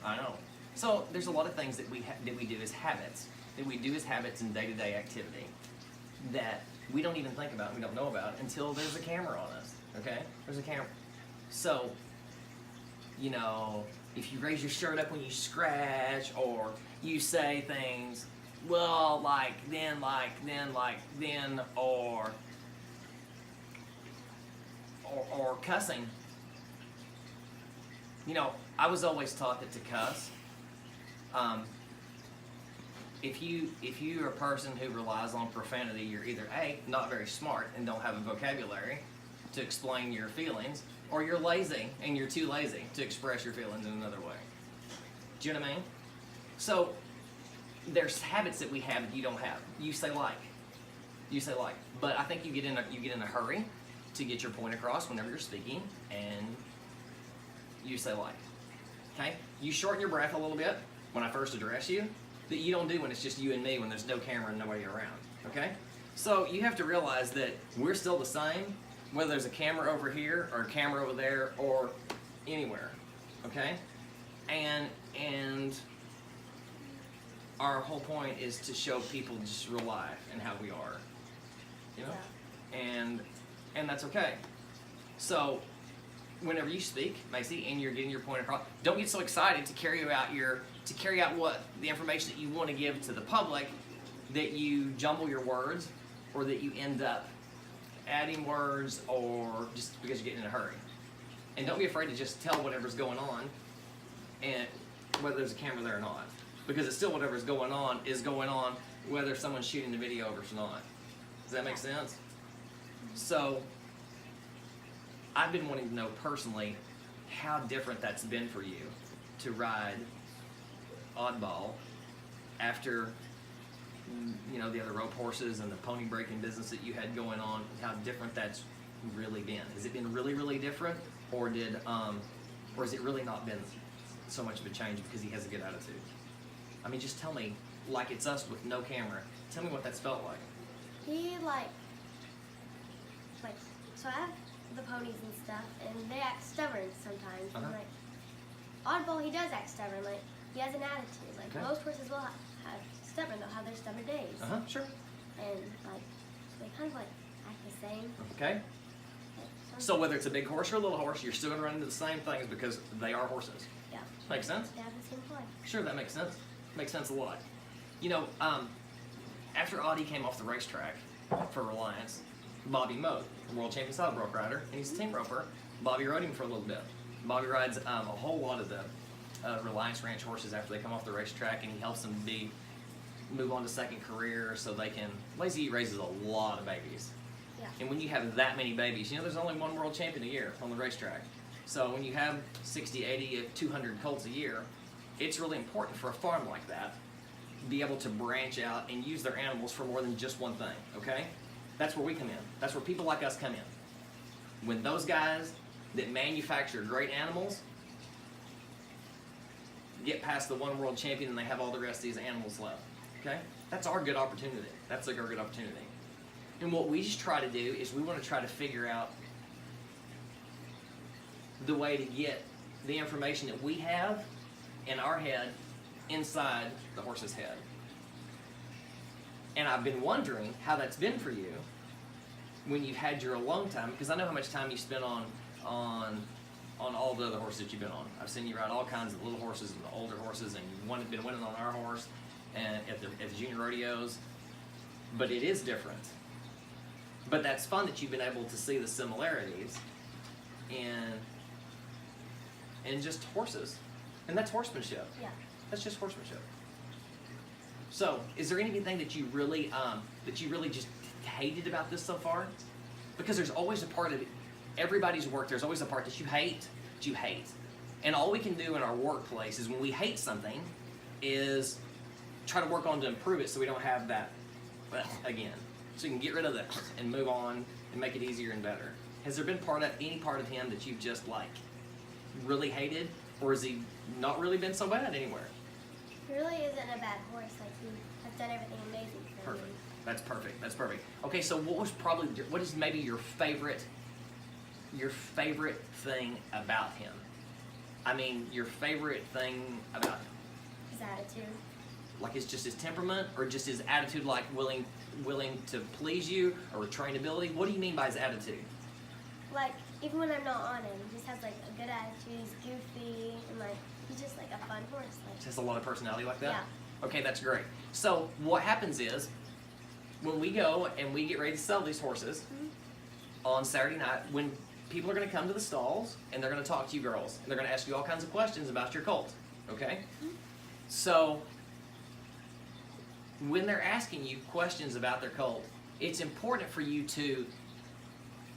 I know. So there's a lot of things that we do as habits, in day-to-day activity that we don't even think about, we don't know about until there's a camera on us. Okay, there's a camera. So, you know, if you raise your shirt up when you scratch, or you say things, well, like then, or cussing. You know, I was always taught that to cuss. If you're a person who relies on profanity, you're either A, not very smart and don't have a vocabulary to explain your feelings, or you're lazy and you're too lazy to express your feelings in another way. Do you know what I mean? So there's habits that we have that you don't have. You say like, but I think you get in a hurry to get your point across whenever you're speaking, and you say like. Okay? You shorten your breath a little bit when I first address you, that you don't do when it's just you and me, when there's no camera and nobody around. Okay? So you have to realize that we're still the same, whether there's a camera over here or a camera over there or anywhere. Okay? And our whole point is to show people just real life and how we are. You know? Yeah. And that's okay. So whenever you speak, Macy, and you're getting your point across, don't get so excited to carry out what the information that you want to give to the public that you jumble your words, or that you end up adding words, or just because you're getting in a hurry. And don't be afraid to just tell whatever's going on, and whether there's a camera there or not, because it's still whatever's going on is going on, whether someone's shooting the video or not. Does that make sense? So I've been wanting to know personally how different that's been for you to ride Oddball after, you know, the other rope horses and the pony breaking business that you had going on, how different that's really been. Has it been really, really different, or has it really not been so much of a change because he has a good attitude? I mean, just tell me, like it's us with no camera, tell me what that's felt like. He so I have the ponies and stuff, and they act stubborn sometimes. Uh-huh. And Oddball, he does act stubborn. Like, he has an attitude. Like, okay. Most horses will have stubborn. They'll have their stubborn days. Sure. And they kind of act the same. Okay. So whether it's a big horse or a little horse, you're still going to run into the same things because they are horses. Yeah. Makes sense? They have the same point. Sure, that makes sense. Makes sense a lot. You know, after Audie came off the racetrack for Reliance, Bobby Moe, the world champion saddlebrook rider, and he's a team roper. Bobby rode him for a little bit. Bobby rides a whole lot of the Reliance Ranch horses after they come off the racetrack, and he helps them move on to second career so they can. Lazy raises a lot of babies. Yeah. And when you have that many babies, you know there's only one world champion a year on the racetrack. So when you have 60, 80, 200 colts a year, it's really important for a farm like that to be able to branch out and use their animals for more than just one thing, okay? That's where we come in. That's where people like us come in. When those guys that manufacture great animals get past the one world champion and they have all the rest of these animals left, okay? That's our good opportunity. That's like our good opportunity. And what we just try to do is we want to try to figure out the way to get the information that we have in our head inside the horse's head. And I've been wondering how that's been for you when you've had your alone time, because I know how much time you spent on all the other horses that you've been on. I've seen you ride all kinds of little horses and the older horses, and you've been winning on our horse and at the junior rodeos. But it is different. But that's fun that you've been able to see the similarities in just horses. And that's horsemanship. Yeah. That's just horsemanship. So, is there anything that you really just hated about this so far? Because there's always a part of everybody's work, there's always a part that you hate. And all we can do in our workplace is when we hate something is try to work on to improve it so we don't have that again. So you can get rid of that and move on and make it easier and better. Has there been any part of him that you've just really hated, or has he not really been so bad anywhere? He really isn't a bad horse. He has done everything amazing for me. Perfect. That's perfect. Okay, so what is maybe your favorite thing about him? I mean, your favorite thing about him? His attitude. Like it's just his temperament, or just his attitude, like willing to please you, or trainability? What do you mean by his attitude? Like, even when I'm not on him, he just has like a good attitude. He's goofy and like he's just like a fun horse. Like, Just has a lot of personality like that? Yeah. Okay, that's great. So what happens is, when we go and we get ready to sell these horses on Saturday night, when people are going to come to the stalls and they're going to talk to you girls and they're going to ask you all kinds of questions about your colt, okay? So when they're asking you questions about their colt, it's important for you to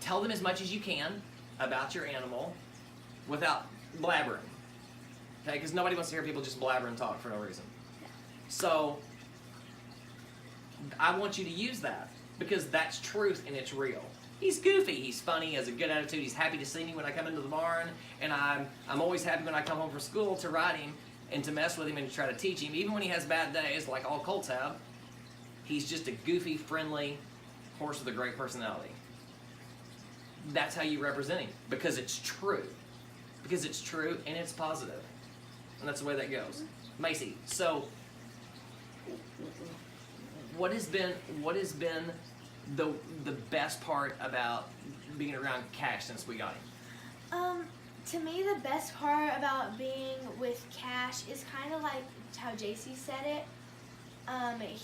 tell them as much as you can about your animal without blabbering, okay? Because nobody wants to hear people just blabber and talk for no reason. So I want you to use that because that's truth and it's real. He's goofy, he's funny, he has a good attitude, he's happy to see me when I come into the barn, and I'm always happy when I come home from school to ride him and to mess with him and to try to teach him. Even when he has bad days, like all colts have, he's just a goofy, friendly horse with a great personality. That's how you represent him, because it's true. Because it's true and it's positive. And that's the way that goes. Macy, so what has been the best part about being around Cash since we got him? To me, the best part about being with Cash is kind of like how JC said it.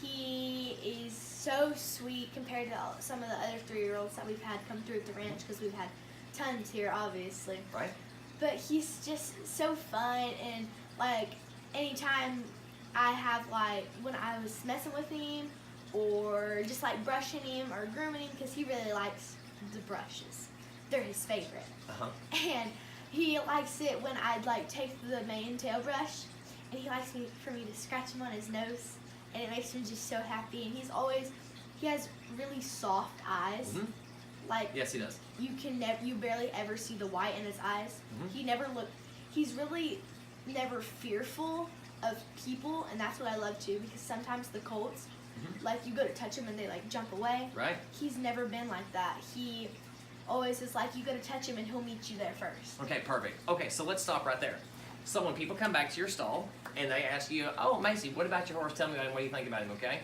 He is so sweet compared to some of the other 3-year-olds that we've had come through at the ranch, because we've had tons here, obviously. Right. But he's just so fun, and like anytime I have like when I was messing with him or just like brushing him or grooming him, because he really likes the brushes. They're his favorite. And he likes it when I'd like take the mane tail brush, and he likes for me to scratch him on his nose, and it makes him just so happy. And he has really soft eyes. Like, yes, he does. You barely ever see the white in his eyes. He's really never fearful of people, and that's what I love too, because sometimes the colts, like you go to touch them and they like jump away. Right. He's never been like that. He always is like, you go to touch him and he'll meet you there first. Okay, perfect. Okay, so let's stop right there. So when people come back to your stall and they ask you, oh, Macy, what about your horse? Tell me about him. What do you think about him, okay?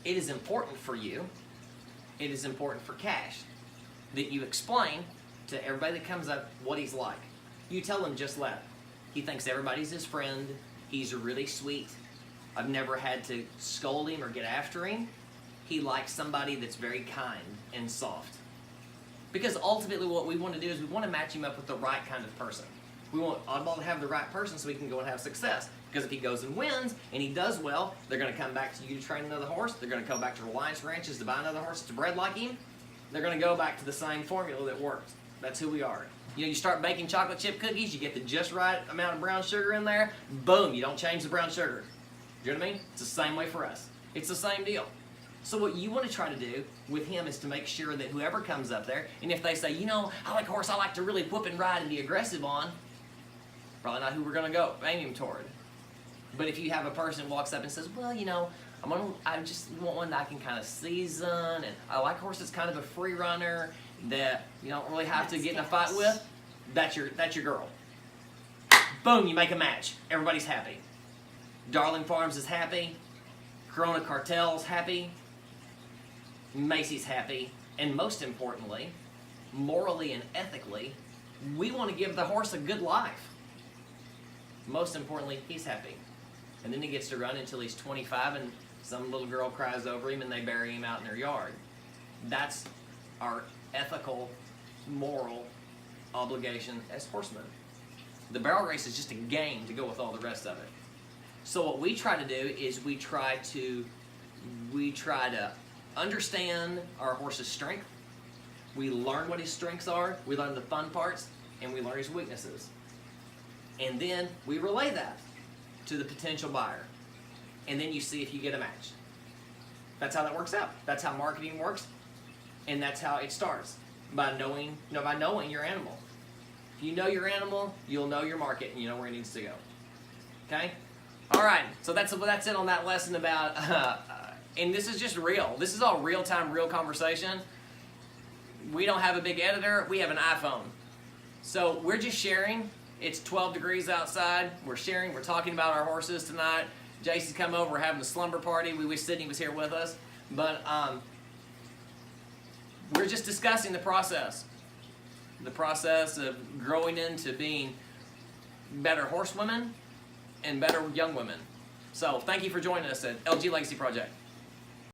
It is important for you, it is important for Cash, that you explain to everybody that comes up what he's like. You tell them just that. He thinks everybody's his friend. He's really sweet. I've never had to scold him or get after him. He likes somebody that's very kind and soft. Because ultimately what we want to do is we want to match him up with the right kind of person. We want Oddball to have the right person so he can go and have success. Because if he goes and wins and he does well, they're going to come back to you to train another horse. They're going to come back to Reliance Ranches to buy another horse that's bred like him. They're going to go back to the same formula that worked. That's who we are. You know, you start baking chocolate chip cookies, you get the just right amount of brown sugar in there, boom, you don't change the brown sugar. You know what I mean? It's the same way for us. It's the same deal. So what you want to try to do with him is to make sure that whoever comes up there, and if they say, you know, I like a horse I like to really whoop and ride and be aggressive on, probably not who we're going to go aim him toward. But if you have a person who walks up and says, well, you know, I just want one that I can kind of season, and I like a horse that's kind of a free runner that you don't really have to get in a fight with, that's your girl. Boom, you make a match. Everybody's happy. Darling Farms is happy. Corona Cartel's happy. Macy's happy. And most importantly, morally and ethically, we want to give the horse a good life. Most importantly, he's happy. And then he gets to run until he's 25 and some little girl cries over him and they bury him out in their yard. That's our ethical, moral obligation as horsemen. The barrel race is just a game to go with all the rest of it. So what we try to do is we try to understand our horse's strength. We learn what his strengths are, we learn the fun parts, and we learn his weaknesses. And then we relay that to the potential buyer. And then you see if you get a match. That's how that works out. That's how marketing works. And that's how it starts. By knowing your animal. If you know your animal, you'll know your market and you know where it needs to go. Okay? Alright, so that's it on that lesson about, and this is just real. This is all real-time, real conversation. We don't have a big editor. We have an iPhone. So we're just sharing. It's 12 degrees outside. We're sharing. We're talking about our horses tonight. JC's come over. We're having a slumber party. We wish Sydney was here with us. But we're just discussing the process of growing into being better horsewomen and better young women. So thank you for joining us at LG Legacy Project.